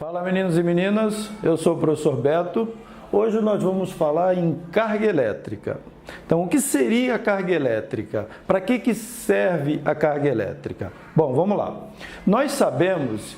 Fala meninos e meninas, eu sou o professor Beto. Hoje nós vamos falar em carga elétrica. Então, o que seria a carga elétrica? Para que serve a carga elétrica? Bom, vamos lá. Nós sabemos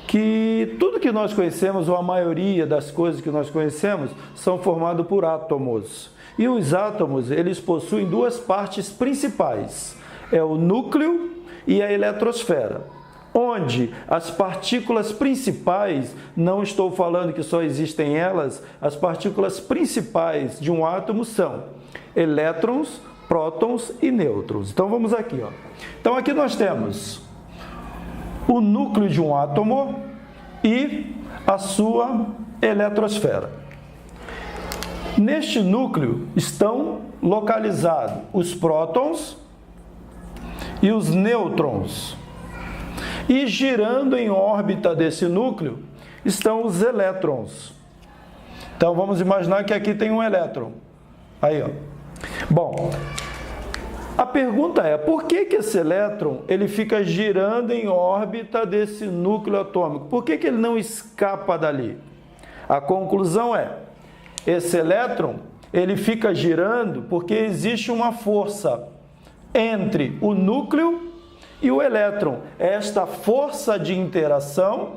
que tudo que nós conhecemos, ou a maioria das coisas que nós conhecemos, são formados por átomos. E os átomos, eles possuem duas partes principais. É o núcleo e a eletrosfera. Onde as partículas principais, não estou falando que só existem elas, as partículas principais de um átomo são elétrons, prótons e nêutrons. Então vamos aqui, ó. Então aqui nós temos o núcleo de um átomo e a sua eletrosfera. Neste núcleo estão localizados os prótons e os nêutrons. E girando em órbita desse núcleo estão os elétrons. Então vamos imaginar que aqui tem um elétron. Aí, ó. Bom, a pergunta é, por que esse elétron ele fica girando em órbita desse núcleo atômico? Por que ele não escapa dali? A conclusão é, esse elétron ele fica girando porque existe uma força entre o núcleo e o elétron. É esta força de interação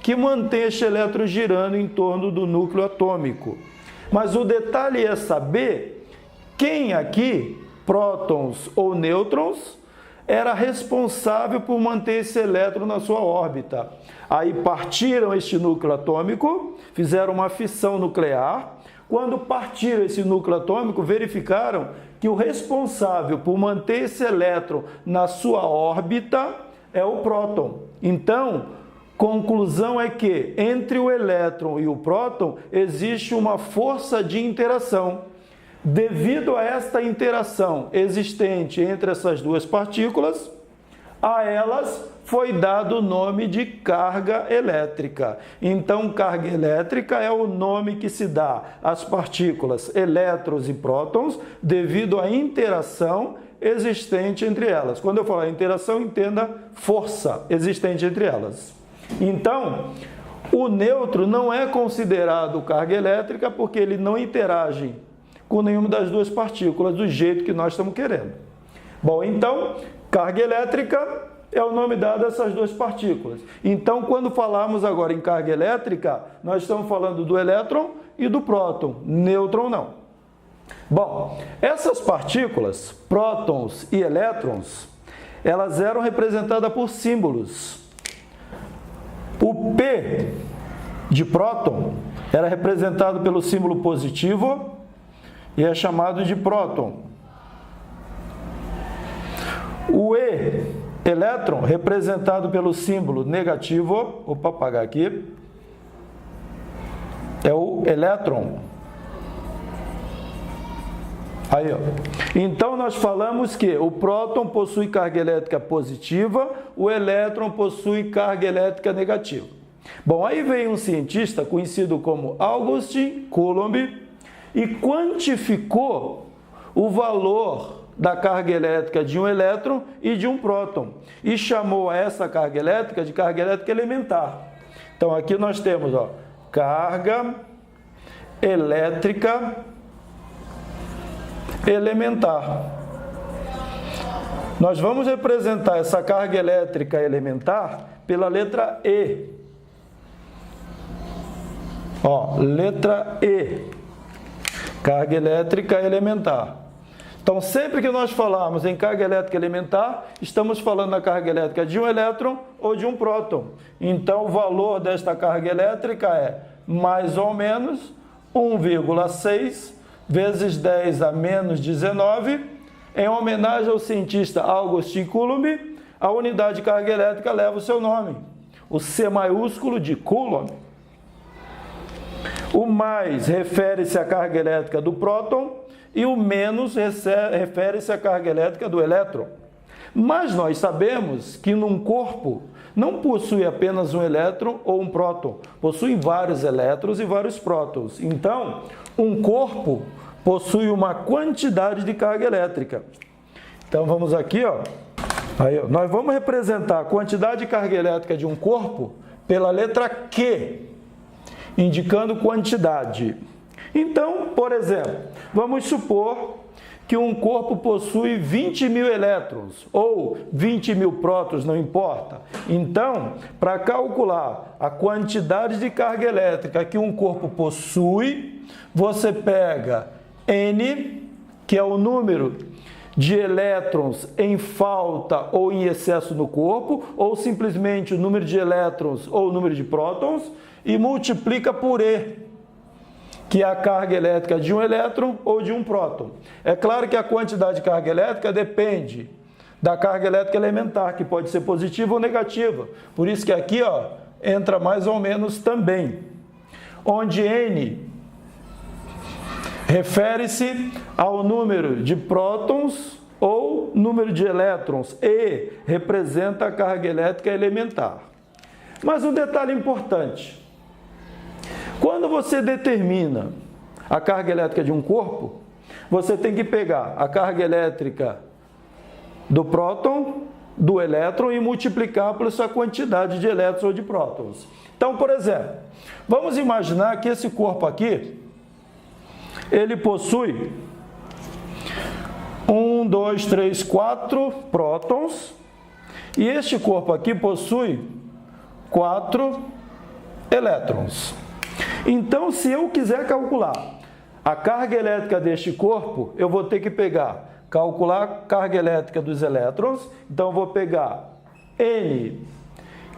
que mantém este elétron girando em torno do núcleo atômico. Mas o detalhe é saber quem aqui, prótons ou nêutrons, era responsável por manter esse elétron na sua órbita. Aí partiram este núcleo atômico, fizeram uma fissão nuclear. Quando partiram esse núcleo atômico, verificaram que o responsável por manter esse elétron na sua órbita é o próton. Então, conclusão é que entre o elétron e o próton existe uma força de interação. Devido a esta interação existente entre essas duas partículas, a elas foi dado o nome de carga elétrica. Então, carga elétrica é o nome que se dá às partículas elétrons e prótons devido à interação existente entre elas. Quando eu falar interação, entenda força existente entre elas. Então, o nêutron não é considerado carga elétrica porque ele não interage com nenhuma das duas partículas do jeito que nós estamos querendo. Bom, então, carga elétrica é o nome dado a essas duas partículas. Então, quando falarmos agora em carga elétrica, nós estamos falando do elétron e do próton, nêutron não. Bom, essas partículas, prótons e elétrons, elas eram representadas por símbolos. O P de próton era representado pelo símbolo positivo e é chamado de próton. O E, elétron, representado pelo símbolo negativo, opa, apagar aqui, é o elétron. Aí, ó. Então, nós falamos que o próton possui carga elétrica positiva, o elétron possui carga elétrica negativa. Bom, aí veio um cientista conhecido como Augustin Coulomb e quantificou o valor da carga elétrica de um elétron e de um próton, e chamou essa carga elétrica de carga elétrica elementar. Então, aqui nós temos, ó, carga elétrica elementar. Nós vamos representar essa carga elétrica elementar pela letra E. Ó, letra E. Carga elétrica elementar. Então, sempre que nós falarmos em carga elétrica elementar, estamos falando da carga elétrica de um elétron ou de um próton. Então, o valor desta carga elétrica é mais ou menos 1,6 vezes 10 a menos 19. Em homenagem ao cientista Augustin Coulomb, a unidade de carga elétrica leva o seu nome, o C maiúsculo de Coulomb. O mais refere-se à carga elétrica do próton e o menos refere-se à carga elétrica do elétron. Mas nós sabemos que num corpo não possui apenas um elétron ou um próton, possui vários elétrons e vários prótons. Então, um corpo possui uma quantidade de carga elétrica. Então, vamos aqui, ó. Aí, ó, nós vamos representar a quantidade de carga elétrica de um corpo pela letra Q, indicando quantidade. Então, por exemplo, vamos supor que um corpo possui 20.000 elétrons, ou 20.000 prótons, não importa. Então, para calcular a quantidade de carga elétrica que um corpo possui, você pega N, que é o número de elétrons em falta ou em excesso no corpo, ou simplesmente o número de elétrons ou o número de prótons, e multiplica por E, que é a carga elétrica de um elétron ou de um próton. É claro que a quantidade de carga elétrica depende da carga elétrica elementar, que pode ser positiva ou negativa. Por isso que aqui, ó, entra mais ou menos também. Onde N refere-se ao número de prótons ou número de elétrons. E representa a carga elétrica elementar. Mas um detalhe importante. Quando você determina a carga elétrica de um corpo, você tem que pegar a carga elétrica do próton, do elétron e multiplicar pela sua quantidade de elétrons ou de prótons. Então, por exemplo, vamos imaginar que esse corpo aqui, ele possui 1, 2, 3, 4 prótons e este corpo aqui possui 4 elétrons. Então, se eu quiser calcular a carga elétrica deste corpo, eu vou ter que calcular a carga elétrica dos elétrons. Então, eu vou pegar N,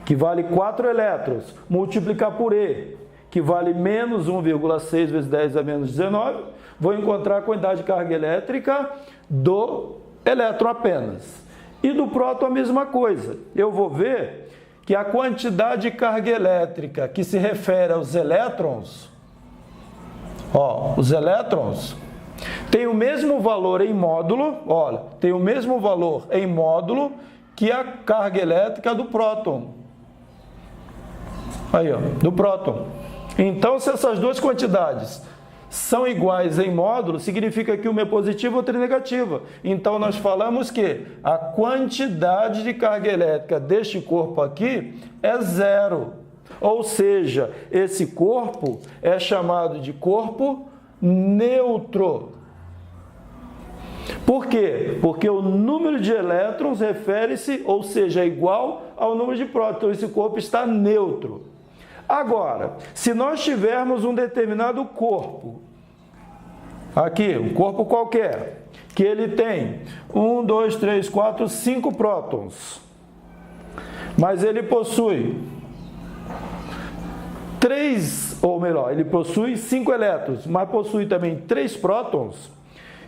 que vale 4 elétrons, multiplicar por E, que vale menos 1,6 vezes 10 a menos 19, vou encontrar a quantidade de carga elétrica do elétron apenas. E do próton a mesma coisa. Eu vou ver que a quantidade de carga elétrica que se refere aos elétrons, os elétrons tem o mesmo valor em módulo, tem o mesmo valor em módulo que a carga elétrica do próton. Aí, do próton. Então, se essas duas quantidades são iguais em módulo, significa que uma é positiva e outra é negativa. Então, nós falamos que a quantidade de carga elétrica deste corpo aqui é zero. Ou seja, esse corpo é chamado de corpo neutro. Por quê? Porque o número de elétrons refere-se, ou seja, é igual ao número de prótons. Então, esse corpo está neutro. Agora, se nós tivermos um determinado corpo, aqui, um corpo qualquer, que ele tem 1, 2, 3, 4, 5 prótons, mas ele possui 5 elétrons, mas possui também 3 prótons,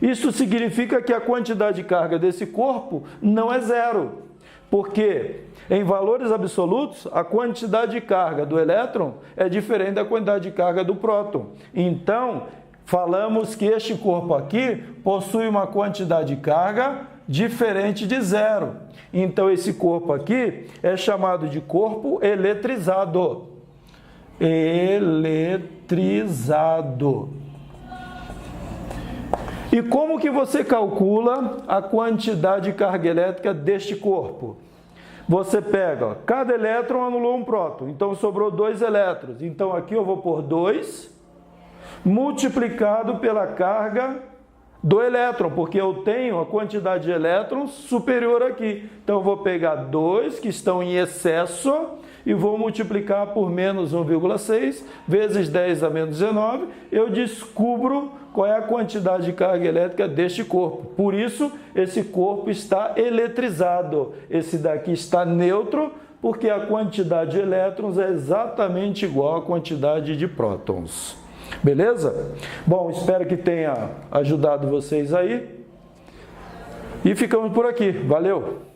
isso significa que a quantidade de carga desse corpo não é zero, porque em valores absolutos, a quantidade de carga do elétron é diferente da quantidade de carga do próton. Então, falamos que este corpo aqui possui uma quantidade de carga diferente de zero. Então, esse corpo aqui é chamado de corpo eletrizado. Eletrizado. E como que você calcula a quantidade de carga elétrica deste corpo? Você pega, cada elétron anulou um próton, então sobrou 2 elétrons. Então aqui eu vou pôr 2 multiplicado pela carga do elétron, porque eu tenho a quantidade de elétrons superior aqui. Então eu vou pegar 2 que estão em excesso e vou multiplicar por menos 1,6 vezes 10 a menos 19. Eu descubro qual é a quantidade de carga elétrica deste corpo. Por isso, esse corpo está eletrizado. Esse daqui está neutro, porque a quantidade de elétrons é exatamente igual à quantidade de prótons. Beleza? Bom, espero que tenha ajudado vocês aí. E ficamos por aqui. Valeu!